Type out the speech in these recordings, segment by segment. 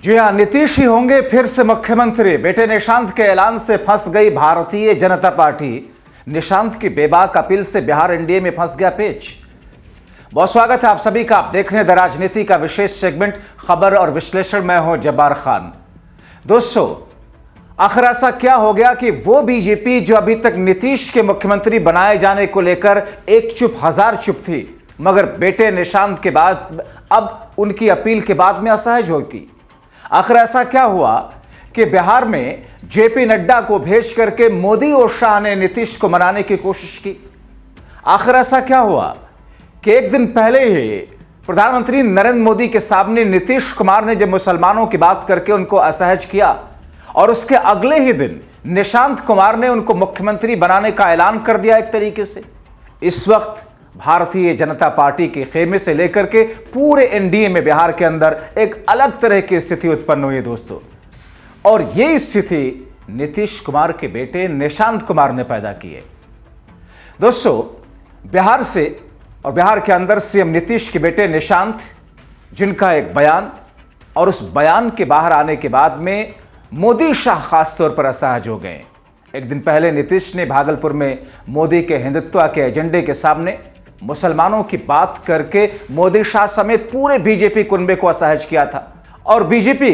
जी हाँ, नीतीश ही होंगे फिर से मुख्यमंत्री। बेटे निशांत के ऐलान से फंस गई भारतीय जनता पार्टी। निशांत की बेबाक अपील से बिहार एनडीए में फंस गया पेच। बहुत स्वागत है आप सभी का। आप देख रहे हैं द राजनीति का विशेष सेगमेंट खबर और विश्लेषण। मैं हूं जब्बार खान। दोस्तों, आखिर ऐसा क्या हो गया कि वो बीजेपी जो अभी तक नीतीश के मुख्यमंत्री बनाए जाने को लेकर एक चुप हजार चुप थी, मगर बेटे निशांत के बाद अब उनकी अपील के बाद में असहज होगी। आखिर ऐसा क्या हुआ कि बिहार में जेपी नड्डा को भेज करके मोदी और शाह ने नीतीश को मनाने की कोशिश की। आखिर ऐसा क्या हुआ कि एक दिन पहले ही प्रधानमंत्री नरेंद्र मोदी के सामने नीतीश कुमार ने जब मुसलमानों की बात करके उनको असहज किया और उसके अगले ही दिन निशांत कुमार ने उनको मुख्यमंत्री बनाने का ऐलान कर दिया। एक तरीके से इस वक्त भारतीय जनता पार्टी के खेमे से लेकर के पूरे एनडीए में बिहार के अंदर एक अलग तरह की स्थिति उत्पन्न हुई है दोस्तों। और यह स्थिति नीतीश कुमार के बेटे निशांत कुमार ने पैदा की है। दोस्तों, बिहार से और बिहार के अंदर सीएम नीतीश के बेटे निशांत, जिनका एक बयान और उस बयान के बाहर आने के बाद में मोदी शाह खासतौर पर असहज हो गए। एक दिन पहले नीतीश ने भागलपुर में मोदी के हिंदुत्व के एजेंडे के सामने मुसलमानों की बात करके मोदी शाह समेत पूरे बीजेपी कुनबे को असहज किया था। और बीजेपी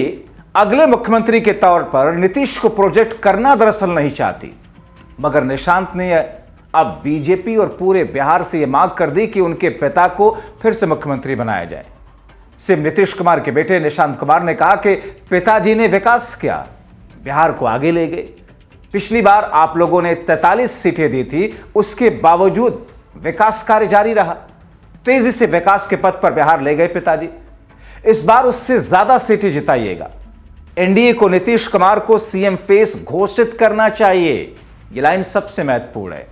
अगले मुख्यमंत्री के तौर पर नीतीश को प्रोजेक्ट करना दरअसल नहीं चाहती, मगर निशांत ने अब बीजेपी और पूरे बिहार से यह मांग कर दी कि उनके पिता को फिर से मुख्यमंत्री बनाया जाए। सीएम नीतीश कुमार के बेटे निशांत कुमार ने कहा कि पिताजी ने विकास किया, बिहार को आगे ले गए। पिछली बार आप लोगों ने 43 सीटें दी थी, उसके बावजूद विकास कार्य जारी रहा। तेजी से विकास के पथ पर बिहार ले गए पिताजी। इस बार उससे ज्यादा सीटें जिताइएगा। एनडीए को नीतीश कुमार को सीएम फेस घोषित करना चाहिए। यह लाइन सबसे महत्वपूर्ण है,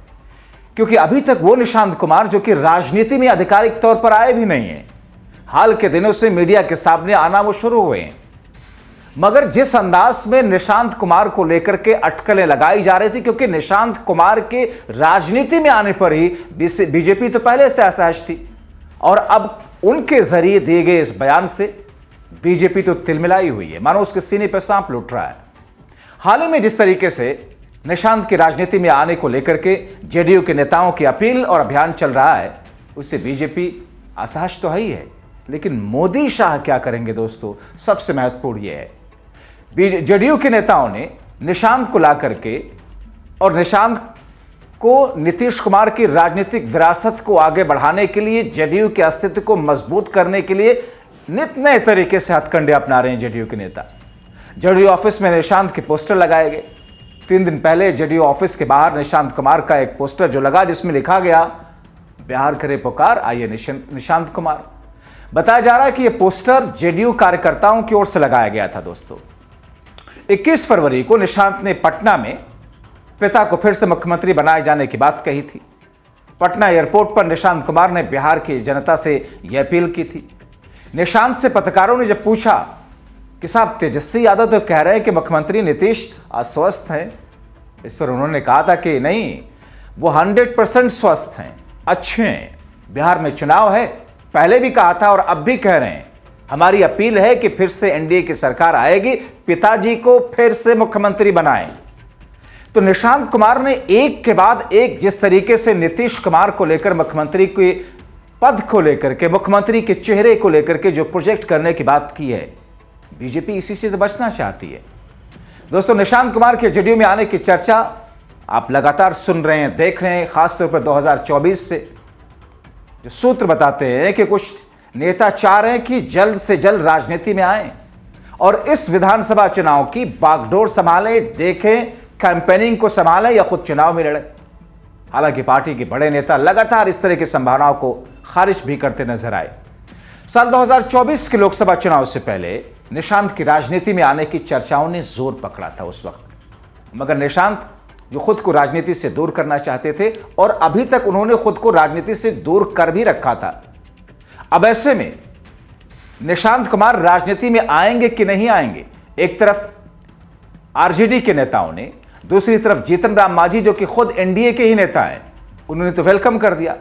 क्योंकि अभी तक वो निशांत कुमार जो कि राजनीति में आधिकारिक तौर पर आए भी नहीं है, हाल के दिनों से मीडिया के सामने आना वो शुरू हुए हैं। मगर जिस अंदाज में निशांत कुमार को लेकर के अटकलें लगाई जा रही थी, क्योंकि निशांत कुमार के राजनीति में आने पर ही बीजेपी तो पहले से असहज थी और अब उनके जरिए दिए गए इस बयान से बीजेपी तो तिलमिलाई हुई है, मानो उसके सीने पर सांप लुट रहा है। हाल ही में जिस तरीके से निशांत की राजनीति में आने को लेकर के जेडीयू के नेताओं की अपील और अभियान चल रहा है, उससे बीजेपी असहज तो है ही है, लेकिन मोदी शाह क्या करेंगे दोस्तों, सबसे महत्वपूर्ण यह है। जेडीयू के नेताओं ने निशांत को ला करके और निशांत को नीतीश कुमार की राजनीतिक विरासत को आगे बढ़ाने के लिए, जेडीयू के अस्तित्व को मजबूत करने के लिए नित नए तरीके से हथकंडे अपना रहे हैं जेडीयू के नेता। जेडीयू ऑफिस में निशांत के पोस्टर लगाए गए। 3 दिन पहले जेडीयू ऑफिस के बाहर निशांत कुमार का एक पोस्टर जो लगा, जिसमें लिखा गया, बिहार करे पुकार, आइए निशांत कुमार। बताया जा रहा है कि यह पोस्टर जेडीयू कार्यकर्ताओं की ओर से लगाया गया था दोस्तों। 21 फरवरी को निशांत ने पटना में पिता को फिर से मुख्यमंत्री बनाए जाने की बात कही थी। पटना एयरपोर्ट पर निशांत कुमार ने बिहार की जनता से यह अपील की थी। निशांत से पत्रकारों ने जब पूछा कि साहब, तेजस्वी यादव तो कह रहे हैं कि मुख्यमंत्री नीतीश अस्वस्थ हैं, इस पर उन्होंने कहा था कि नहीं, वो 100% स्वस्थ हैं, अच्छे हैं। बिहार में चुनाव है, पहले भी कहा था और अब भी कह रहे हैं, हमारी अपील है कि फिर से एनडीए की सरकार आएगी, पिताजी को फिर से मुख्यमंत्री बनाएं। तो निशांत कुमार ने एक के बाद एक जिस तरीके से नीतीश कुमार को लेकर, मुख्यमंत्री के पद को लेकर के, मुख्यमंत्री के चेहरे को लेकर के जो प्रोजेक्ट करने की बात की है, बीजेपी इसी से तो बचना चाहती है दोस्तों। निशांत कुमार के जेडीयू में आने की चर्चा आप लगातार सुन रहे हैं, देख रहे हैं। खासतौर पर 2024 से जो सूत्र बताते हैं कि कुछ नेता चाह रहे हैं कि जल्द से जल्द राजनीति में आए और इस विधानसभा चुनाव की बागडोर संभालें, देखें, कैंपेनिंग को संभालें या खुद चुनाव में लड़े। हालांकि पार्टी के बड़े नेता लगातार इस तरह की संभावनाओं को खारिज भी करते नजर आए। साल 2024 के लोकसभा चुनाव से पहले निशांत की राजनीति में आने की चर्चाओं ने जोर पकड़ा था उस वक्त, मगर निशांत जो खुद को राजनीति से दूर करना चाहते थे और अभी तक उन्होंने खुद को राजनीति से दूर कर भी रखा था। अब ऐसे में निशांत कुमार राजनीति में आएंगे कि नहीं आएंगे, एक तरफ आरजेडी के नेताओं ने, दूसरी तरफ जीतन राम मांझी जो कि खुद एनडीए के ही नेता हैं, उन्होंने तो वेलकम कर दिया।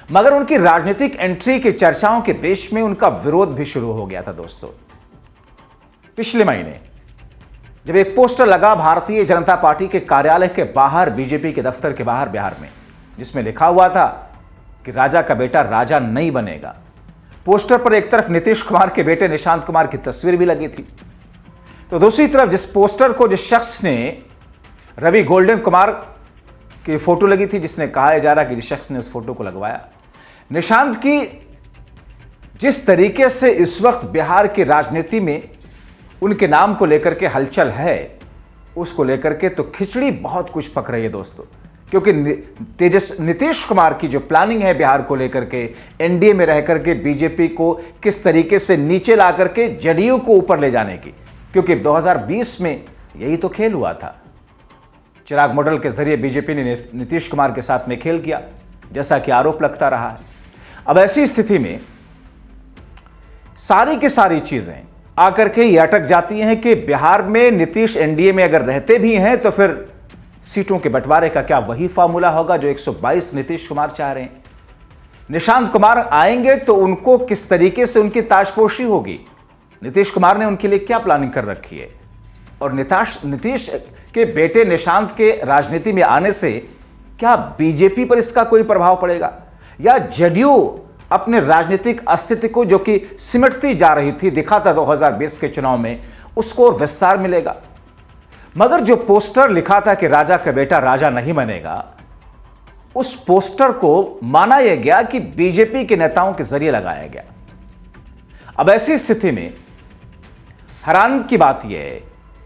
मगर उनकी राजनीतिक एंट्री की चर्चाओं के बीच में उनका विरोध भी शुरू हो गया था दोस्तों। पिछले महीने जब एक पोस्टर लगा भारतीय जनता पार्टी के कार्यालय के बाहर, बीजेपी के दफ्तर के बाहर बिहार में, जिसमें लिखा हुआ था कि राजा का बेटा राजा नहीं बनेगा। पोस्टर पर एक तरफ नीतीश कुमार के बेटे निशांत कुमार की तस्वीर भी लगी थी, तो दूसरी तरफ जिस पोस्टर को जिस शख्स ने, रवि गोल्डन कुमार की फोटो लगी थी, जिसने कहा जा रहा कि जिस शख्स ने उस फोटो को लगवाया, निशांत की जिस तरीके से इस वक्त बिहार की राजनीति में उनके नाम को लेकर के हलचल है, उसको लेकर के तो खिचड़ी बहुत कुछ पक रही है दोस्तों। क्योंकि नीतीश कुमार की जो प्लानिंग है बिहार को लेकर के, एनडीए में रह करके बीजेपी को किस तरीके से नीचे ला करके जदयू को ऊपर ले जाने की, क्योंकि 2020 में यही तो खेल हुआ था। चिराग मॉडल के जरिए बीजेपी ने नीतीश कुमार के साथ में खेल किया, जैसा कि आरोप लगता रहा है। अब ऐसी स्थिति में सारी की सारी चीजें आकर के ये अटक जाती हैं कि बिहार में नीतीश एनडीए में अगर रहते भी हैं तो फिर सीटों के बंटवारे का क्या वही फार्मूला होगा जो 122 नीतीश कुमार चाह रहे हैं? निशांत कुमार आएंगे तो उनको किस तरीके से उनकी ताजपोशी होगी? नीतीश कुमार ने उनके लिए क्या प्लानिंग कर रखी है? और नीतीश के बेटे निशांत के राजनीति में आने से क्या बीजेपी पर इसका कोई प्रभाव पड़ेगा, या जदयू अपने राजनीतिक अस्तित्व को जो कि सिमटती जा रही थी, दिखा था 2020 के चुनाव में, उसको विस्तार मिलेगा? मगर जो पोस्टर लिखा था कि राजा का बेटा राजा नहीं बनेगा, उस पोस्टर को माना यह गया कि बीजेपी के नेताओं के जरिए लगाया गया। अब ऐसी स्थिति में हैरान की बात यह है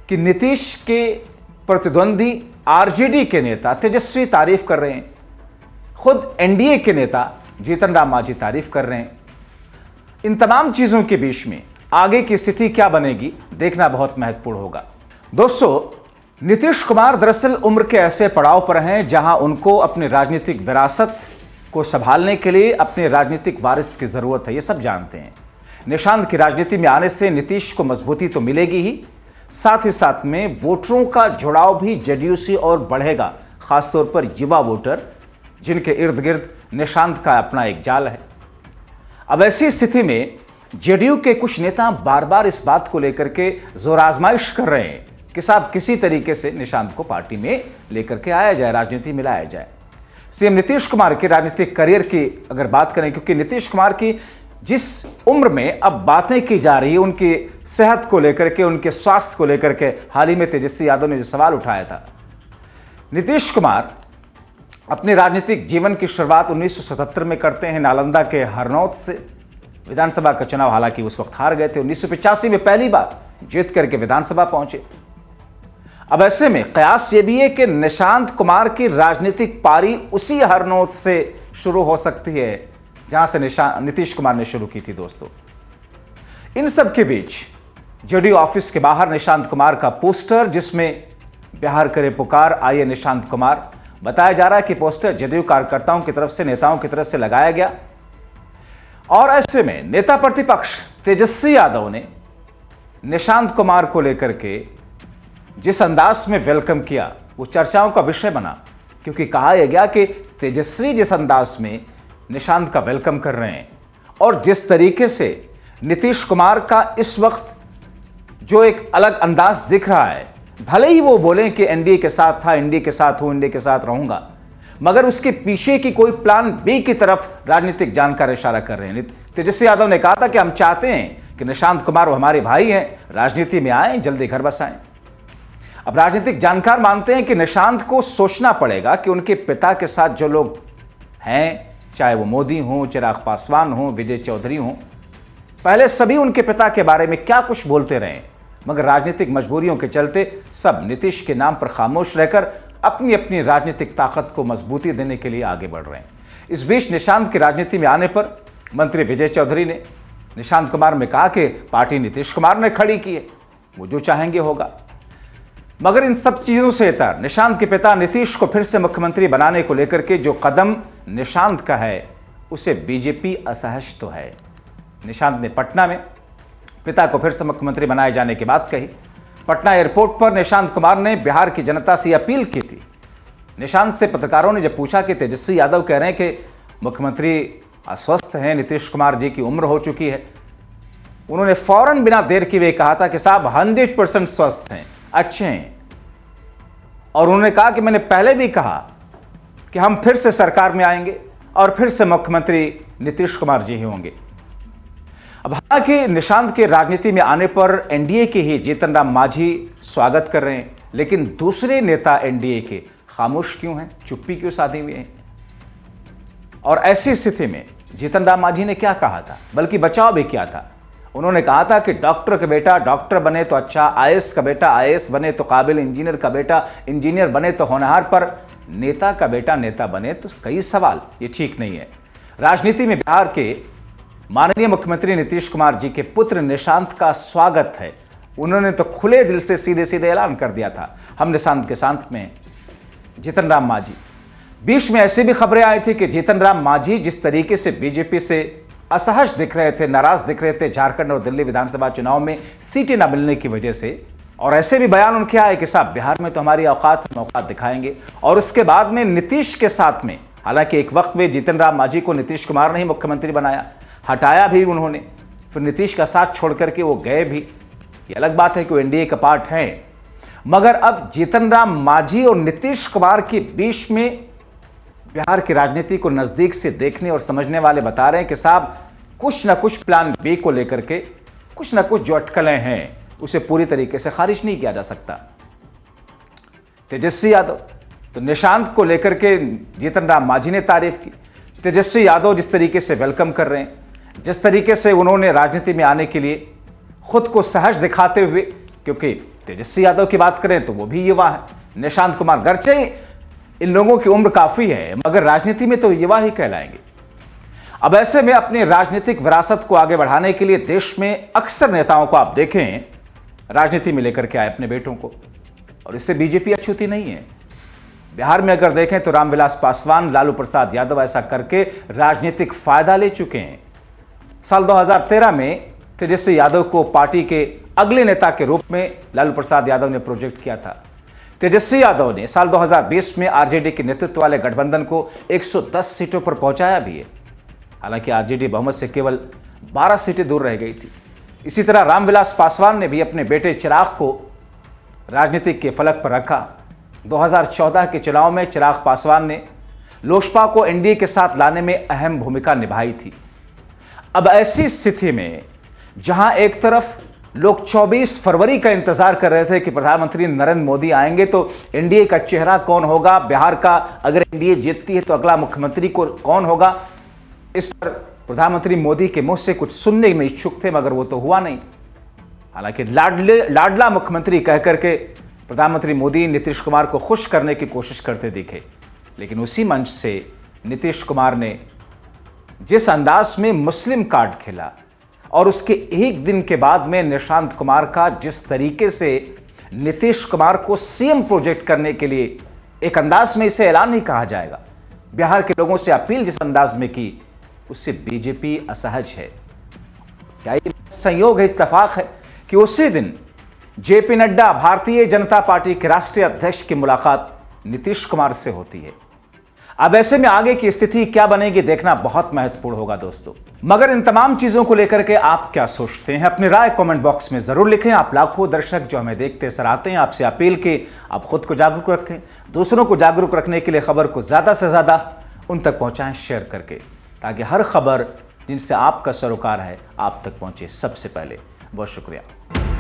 कि नीतीश के प्रतिद्वंदी आरजेडी के नेता तेजस्वी तारीफ कर रहे हैं, खुद एनडीए के नेता जीतन राम मांझी तारीफ कर रहे हैं। इन तमाम चीजों के बीच में आगे की स्थिति क्या बनेगी, देखना बहुत महत्वपूर्ण होगा। दोस्तों, नीतीश कुमार दरअसल उम्र के ऐसे पड़ाव पर हैं जहां उनको अपनी राजनीतिक विरासत को संभालने के लिए अपने राजनीतिक वारिस की जरूरत है, ये सब जानते हैं। निशांत की राजनीति में आने से नीतीश को मजबूती तो मिलेगी ही, साथ ही साथ में वोटरों का जुड़ाव भी जदयू से और बढ़ेगा, खासतौर पर युवा वोटर जिनके इर्द गिर्द निशांत का अपना एक जाल है। अब ऐसी स्थिति में जदयू के कुछ नेता बार बार इस बात को लेकर के जोर आजमाइश कर रहे हैं कि साहब किसी तरीके से निशांत को पार्टी में लेकर के आया जाए, राजनीति में लाया जाए। सीएम नीतीश कुमार के राजनीतिक करियर की अगर बात करें, क्योंकि नीतीश कुमार की जिस उम्र में अब बातें की जा रही है, उनकी सेहत को लेकर के, उनके स्वास्थ्य को लेकर के, हाल ही में तेजस्वी यादव ने जो सवाल उठाया था, नीतीश कुमार अपने राजनीतिक जीवन की शुरुआत 1977 में करते हैं नालंदा के हरनौत से। विधानसभा का चुनाव हालांकि उस वक्त हार गए थे, 1985 में पहली बार जीत करके विधानसभा पहुंचे। अब ऐसे में कयास ये भी है कि निशांत कुमार की राजनीतिक पारी उसी हरनौत से शुरू हो सकती है जहां से नीतीश कुमार ने शुरू की थी। दोस्तों, इन सब के बीच जदयू ऑफिस के बाहर निशांत कुमार का पोस्टर, जिसमें बिहार करे पुकार आइए निशांत कुमार, बताया जा रहा है कि पोस्टर जदयू कार्यकर्ताओं की तरफ से, नेताओं की तरफ से लगाया गया। और ऐसे में नेता प्रतिपक्ष तेजस्वी यादव ने निशांत कुमार को लेकर के जिस अंदाज में वेलकम किया, वो चर्चाओं का विषय बना, क्योंकि कहा यह गया कि तेजस्वी जिस अंदाज में निशांत का वेलकम कर रहे हैं और जिस तरीके से नीतीश कुमार का इस वक्त जो एक अलग अंदाज दिख रहा है, भले ही वो बोलें कि एनडीए के साथ था, एनडीए के साथ हूं, एनडीए के साथ रहूंगा, मगर उसके पीछे की कोई प्लान बी की तरफ राजनीतिक जानकार इशारा कर रहे हैं। तेजस्वी यादव ने कहा था कि हम चाहते हैं कि निशांत कुमार वो हमारे भाई हैं, राजनीति में आए, जल्दी घर बसाएं। अब राजनीतिक जानकार मानते हैं कि निशांत को सोचना पड़ेगा कि उनके पिता के साथ जो लोग हैं, चाहे वो मोदी हों, चिराग पासवान हों, विजय चौधरी हों, पहले सभी उनके पिता के बारे में क्या कुछ बोलते रहे, मगर राजनीतिक मजबूरियों के चलते सब नीतीश के नाम पर खामोश रहकर अपनी अपनी राजनीतिक ताकत को मजबूती देने के लिए आगे बढ़ रहे हैं। इस बीच निशांत की राजनीति में आने पर मंत्री विजय चौधरी ने निशांत कुमार में कहा कि पार्टी नीतीश कुमार ने खड़ी की है, वो जो चाहेंगे होगा। मगर इन सब चीजों से इतर निशांत के पिता नीतीश को फिर से मुख्यमंत्री बनाने को लेकर के जो कदम निशांत का है, उसे बीजेपी असहज तो है। निशांत ने पटना में पिता को फिर से मुख्यमंत्री बनाए जाने की बात कही। पटना एयरपोर्ट पर निशांत कुमार ने बिहार की जनता से अपील की थी। निशांत से पत्रकारों ने जब पूछा कि तेजस्वी यादव कह रहे हैं कि मुख्यमंत्री अस्वस्थ हैं, नीतीश कुमार जी की उम्र हो चुकी है, उन्होंने फौरन बिना देर किए कहा था कि साहब 100% स्वस्थ हैं, अच्छे हैं। और उन्होंने कहा कि मैंने पहले भी कहा कि हम फिर से सरकार में आएंगे और फिर से मुख्यमंत्री नीतीश कुमार जी ही होंगे। अब हालांकि निशांत के राजनीति में आने पर एनडीए के ही जीतन राम मांझी स्वागत कर रहे हैं, लेकिन दूसरे नेता एनडीए के खामोश क्यों हैं, चुप्पी क्यों साधी हुई है? और ऐसी स्थिति में जीतन राम मांझी ने क्या कहा था, बल्कि बचाव भी किया था। उन्होंने कहा था कि डॉक्टर का बेटा डॉक्टर बने तो अच्छा, आईएएस का बेटा आईएएस बने तो काबिल, इंजीनियर का बेटा इंजीनियर बने तो होनहार, पर नेता का बेटा नेता बने तो कई सवाल, ये ठीक नहीं है। राजनीति में बिहार के माननीय मुख्यमंत्री नीतीश कुमार जी के पुत्र निशांत का स्वागत है। उन्होंने तो खुले दिल से सीधे सीधे ऐलान कर दिया था, हम निशांत के साथ में। जीतन राम मांझी, बीच में ऐसी भी खबरें आई थी कि जीतन राम मांझी जिस तरीके से बीजेपी से असहज दिख रहे थे, नाराज दिख रहे थे झारखंड और दिल्ली विधानसभा चुनाव में सीटें न मिलने की वजह से, और ऐसे भी बयान उनके आए कि साहब बिहार में तो हमारी औकात दिखाएंगे। और उसके बाद में नीतीश के साथ में, हालांकि एक वक्त में जीतन राम मांझी को नीतीश कुमार ने ही मुख्यमंत्री बनाया, हटाया भी उन्होंने, फिर नीतीश का साथ छोड़ करके वो गए भी, ये अलग बात है कि वो एनडीए का पार्ट है। मगर अब जीतन राम मांझी और नीतीश कुमार के बीच में बिहार की राजनीति को नजदीक से देखने और समझने वाले बता रहे हैं कि साहब कुछ ना कुछ प्लान बी को लेकर के कुछ ना कुछ जो अटकलें हैं उसे पूरी तरीके से खारिज नहीं किया जा सकता। तेजस्वी यादव तो निशांत को लेकर के जीतन राम मांझी ने तारीफ की। तेजस्वी यादव जिस तरीके से वेलकम कर रहे हैं, जिस तरीके से उन्होंने राजनीति में आने के लिए खुद को सहज दिखाते हुए, क्योंकि तेजस्वी यादव की बात करें तो वो भी युवा है, निशांत कुमार गर्चे इन लोगों की उम्र काफी है मगर राजनीति में तो युवा ही कहलाएंगे। अब ऐसे में अपनी राजनीतिक विरासत को आगे बढ़ाने के लिए देश में अक्सर नेताओं को आप देखें राजनीति में लेकर के आए अपने बेटों को, और इससे बीजेपी अछूती नहीं है। बिहार में अगर देखें तो रामविलास पासवान, लालू प्रसाद यादव ऐसा करके राजनीतिक फायदा ले चुके हैं। साल 2013 में तेजस्वी यादव को पार्टी के अगले नेता के रूप में लालू प्रसाद यादव ने प्रोजेक्ट किया था। तेजस्वी यादव ने साल 2020 में आरजेडी के नेतृत्व वाले गठबंधन को 110 सीटों पर पहुंचाया भी है। हालांकि आरजेडी बहुमत से केवल 12 सीटें दूर रह गई थी। इसी तरह रामविलास पासवान ने भी अपने बेटे चिराग को राजनीतिक के फलक पर रखा। 2014 के चुनाव में चिराग पासवान ने लोजपा को एनडीए के साथ लाने में अहम भूमिका निभाई थी। अब ऐसी स्थिति में जहां एक तरफ लोग 24 फरवरी का इंतजार कर रहे थे कि प्रधानमंत्री नरेंद्र मोदी आएंगे तो एनडीए का चेहरा कौन होगा, बिहार का अगर एनडीए जीतती है तो अगला मुख्यमंत्री कौन होगा, इस पर प्रधानमंत्री मोदी के मुंह से कुछ सुनने में इच्छुक थे, मगर वो तो हुआ नहीं। हालांकि लाडला मुख्यमंत्री कहकर के प्रधानमंत्री मोदी नीतीश कुमार को खुश करने की कोशिश करते दिखे, लेकिन उसी मंच से नीतीश कुमार ने जिस अंदाज में मुस्लिम कार्ड खेला और उसके एक दिन के बाद में निशांत कुमार का जिस तरीके से नीतीश कुमार को सीएम प्रोजेक्ट करने के लिए एक अंदाज में इसे ऐलान नहीं कहा जाएगा, बिहार के लोगों से अपील जिस अंदाज में की, उससे बीजेपी असहज है। क्या ये संयोग है, इत्तेफाक है कि उसी दिन जेपी नड्डा भारतीय जनता पार्टी के राष्ट्रीय अध्यक्ष की मुलाकात नीतीश कुमार से होती है। अब ऐसे में आगे की स्थिति क्या बनेगी देखना बहुत महत्वपूर्ण होगा दोस्तों। मगर इन तमाम चीजों को लेकर के आप क्या सोचते हैं, अपनी राय कमेंट बॉक्स में जरूर लिखें। आप लाखों दर्शक जो हमें देखते सराहते हैं, आपसे अपील की आप खुद को जागरूक रखें, दूसरों को जागरूक रखने के लिए खबर को ज्यादा से ज्यादा उन तक पहुंचाएं शेयर करके, ताकि हर खबर जिनसे आपका सरोकार है आप तक पहुंचे सबसे पहले। बहुत शुक्रिया।